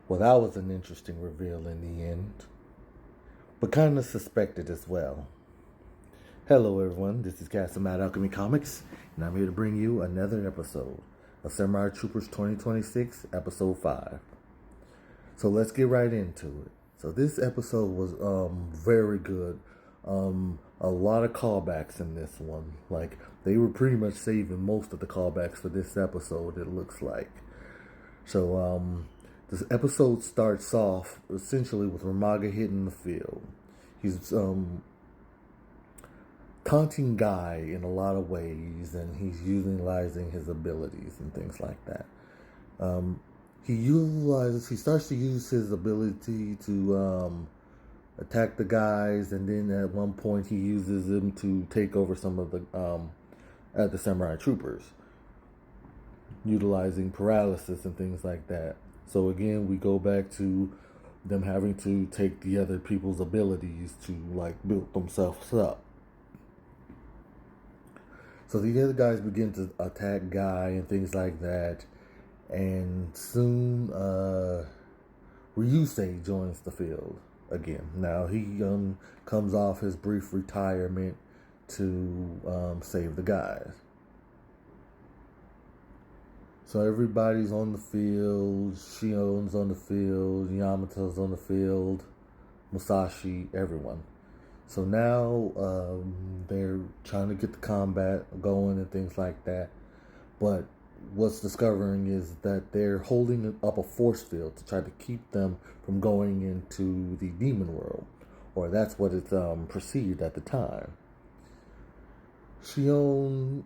Well, that was an interesting reveal in the end, but kind of suspected as well. Hello, everyone. This is Cast of Mad Alchemy Comics, and I'm here to bring you another episode of Samurai Troopers 2026, Episode 5. So let's get right into it. So this episode was very good. A lot of callbacks in this one. Like, they were pretty much saving most of the callbacks for this episode, it looks like. So this episode starts off essentially with Ramaga hitting the field. He's taunting Guy in a lot of ways, and he's utilizing his abilities and things like that. He starts to use his ability to attack the guys, and then at one point he uses them to take over some of the samurai troopers, utilizing paralysis and things like that. So again, we go back to them having to take the other people's abilities to like build themselves up. So the other guys begin to attack Guy and things like that, and soon Ryusei joins the field again. Now he comes off his brief retirement to save the guys. So everybody's on the field. Shion's on the field. Yamato's on the field. Musashi, everyone. So now they're trying to get the combat going and things like that. But what's discovering is that they're holding up a force field to try to keep them from going into the demon world. Or that's what it's perceived at the time. Shion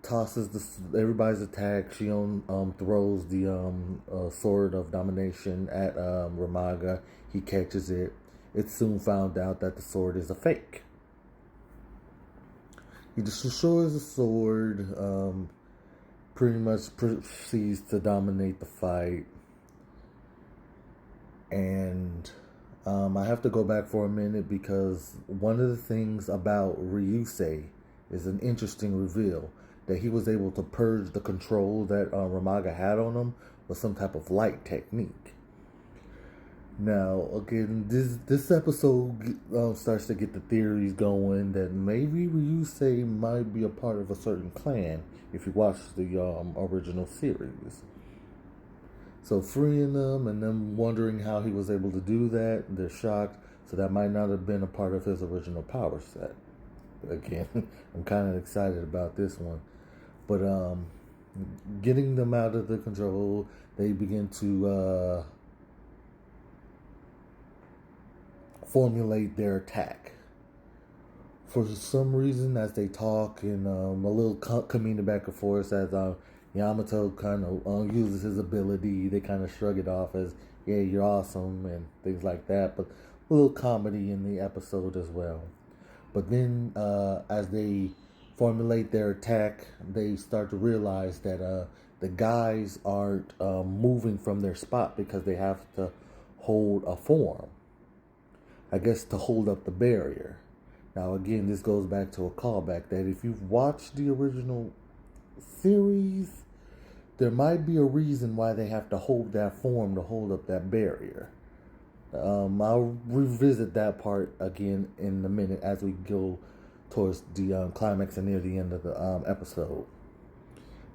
tosses everybody's attack. Shion throws the sword of domination at Ramaga. He catches it. It's soon found out that the sword is a fake. He destroys the sword, pretty much proceeds to dominate the fight. And I have to go back for a minute because one of the things about Ryusei is an interesting reveal, that he was able to purge the control that Ramaga had on him with some type of light technique. Now, again, this episode starts to get the theories going that maybe Ryusei might be a part of a certain clan if you watch the original series. So freeing them and them wondering how he was able to do that, they're shocked. So that might not have been a part of his original power set. Again, I'm kind of excited about this one. But getting them out of the control, they begin to formulate their attack. For some reason, as they talk and a little coming back and forth, as Yamato kind of uses his ability, they kind of shrug it off as, yeah, you're awesome, and things like that. But a little comedy in the episode as well. But then, as they formulate their attack, they start to realize that the guys aren't moving from their spot because they have to hold a form. I guess to hold up the barrier. Now, again, this goes back to a callback that if you've watched the original series, there might be a reason why they have to hold that form to hold up that barrier. I'll revisit that part again in a minute as we go towards the climax and near the end of the episode.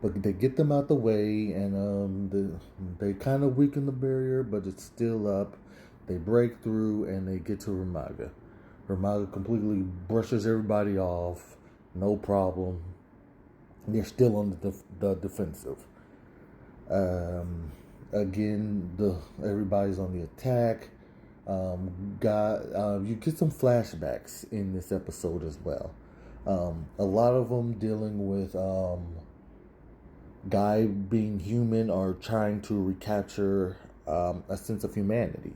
But they get them out the way, and they kind of weaken the barrier, but it's still up. They break through, and they get to Ramaga. Ramaga completely brushes everybody off, no problem. They're still on the defensive. Again, everybody's on the attack. You get some flashbacks in this episode as well. A lot of them dealing with Guy being human or trying to recapture a sense of humanity.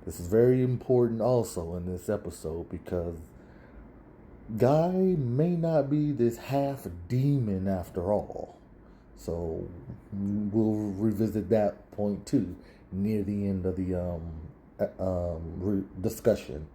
This is very important also in this episode because Guy may not be this half demon after all. So we'll revisit that point too near the end of the discussion.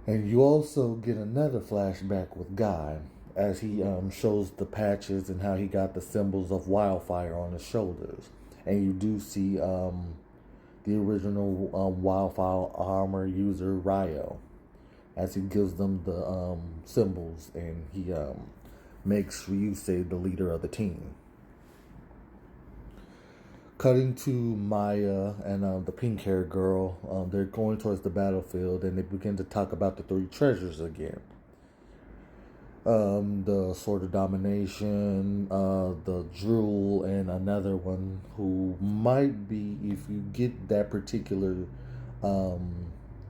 And you also get another flashback with Guy as he shows the patches and how he got the symbols of wildfire on his shoulders. And you do see the original Wildfire armor user Ryo, as he gives them the symbols, and he makes Ryusei the leader of the team. Cutting to Maya and the pink-haired girl, they're going towards the battlefield, and they begin to talk about the three treasures again. The Sword of Domination, the Jewel, and another one who might be, if you get that particular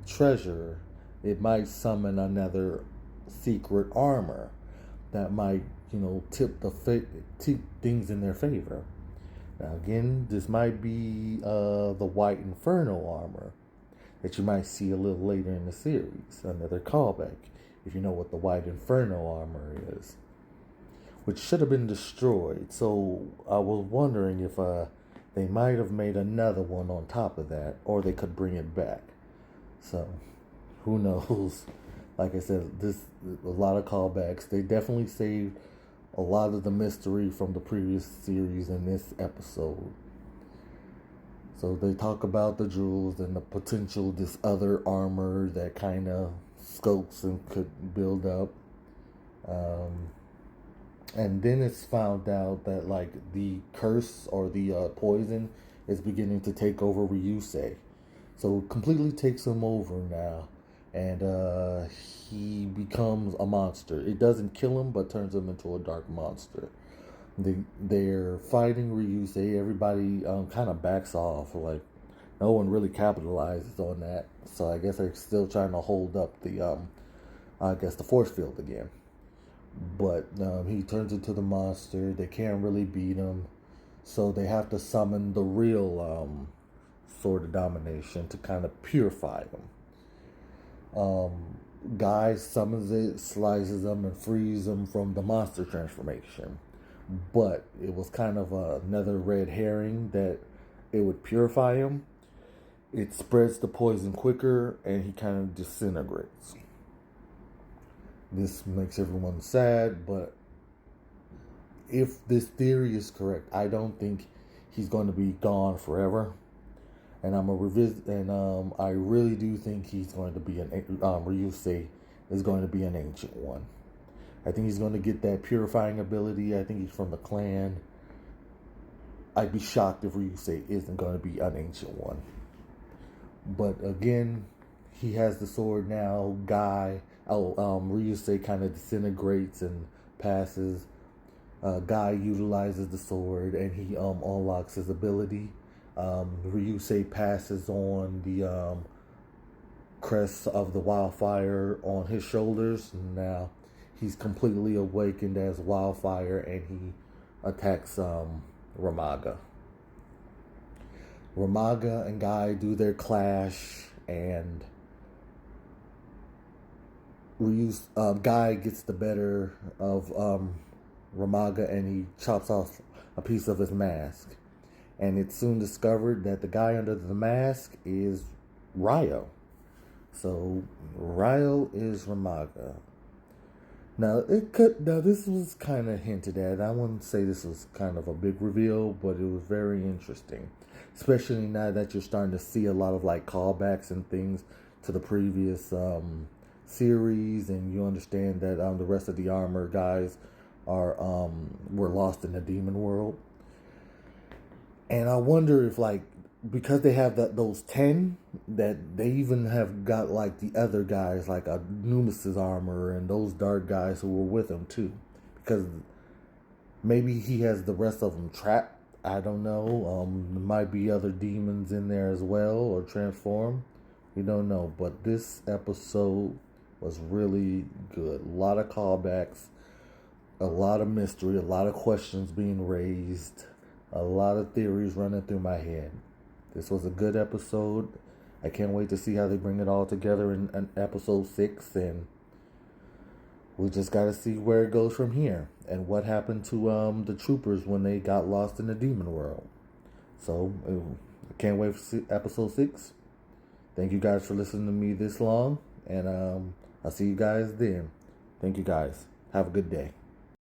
treasure, it might summon another secret armor that might, tip things in their favor. Now again, this might be the White Inferno armor that you might see a little later in the series. Another callback, if you know what the White Inferno armor is, which should have been destroyed. So I was wondering if they might have made another one on top of that, or they could bring it back. So who knows? Like I said, a lot of callbacks. They definitely saved a lot of the mystery from the previous series in this episode. So they talk about the jewels and the potential this other armor that kind of scopes and could build up. And then it's found out that like the curse or the poison is beginning to take over Ryusei. So it completely takes him over now. And he becomes a monster. It doesn't kill him, but turns him into a dark monster. They're fighting Ryusei. Everybody kind of backs off. Like, no one really capitalizes on that. So I guess they're still trying to hold up the force field again. But he turns into the monster. They can't really beat him. So they have to summon the real Sword of Domination to kind of purify him. Guy summons it, slices them, and frees them from the monster transformation. But it was kind of another red herring that it would purify him. It spreads the poison quicker, and he kind of disintegrates. This makes everyone sad, but if this theory is correct, I don't think he's going to be gone forever. And I'm a revisit, and I really do think he's going to be Ryusei is going to be an ancient one. I think he's going to get that purifying ability. I think he's from the clan. I'd be shocked if Ryusei isn't going to be an ancient one. But again, he has the sword now. Ryusei kind of disintegrates and passes. Guy utilizes the sword, and he unlocks his ability. Ryusei passes on the crest of the wildfire on his shoulders. Now he's completely awakened as wildfire, and he attacks Ramaga. Ramaga and Guy do their clash, and Guy gets the better of Ramaga, and he chops off a piece of his mask. And it's soon discovered that the guy under the mask is Ryo. So Ryo is Ramaga. Now this was kind of hinted at. I wouldn't say this was kind of a big reveal, but it was very interesting. Especially now that you're starting to see a lot of like callbacks and things to the previous series, and you understand that the rest of the armor guys were lost in the demon world. And I wonder if, like, because they have those 10, that they even have got, like, the other guys, like Numis's armor and those dark guys who were with him, too. Because maybe he has the rest of them trapped. I don't know. There might be other demons in there as well, or transform. We don't know. But this episode was really good. A lot of callbacks. A lot of mystery. A lot of questions being raised. A lot of theories running through my head. This was a good episode. I can't wait to see how they bring it all together in episode 6. And we just got to see where it goes from here. And what happened to the troopers when they got lost in the demon world. So, I can't wait for episode 6. Thank you guys for listening to me this long. And I'll see you guys then. Thank you guys. Have a good day.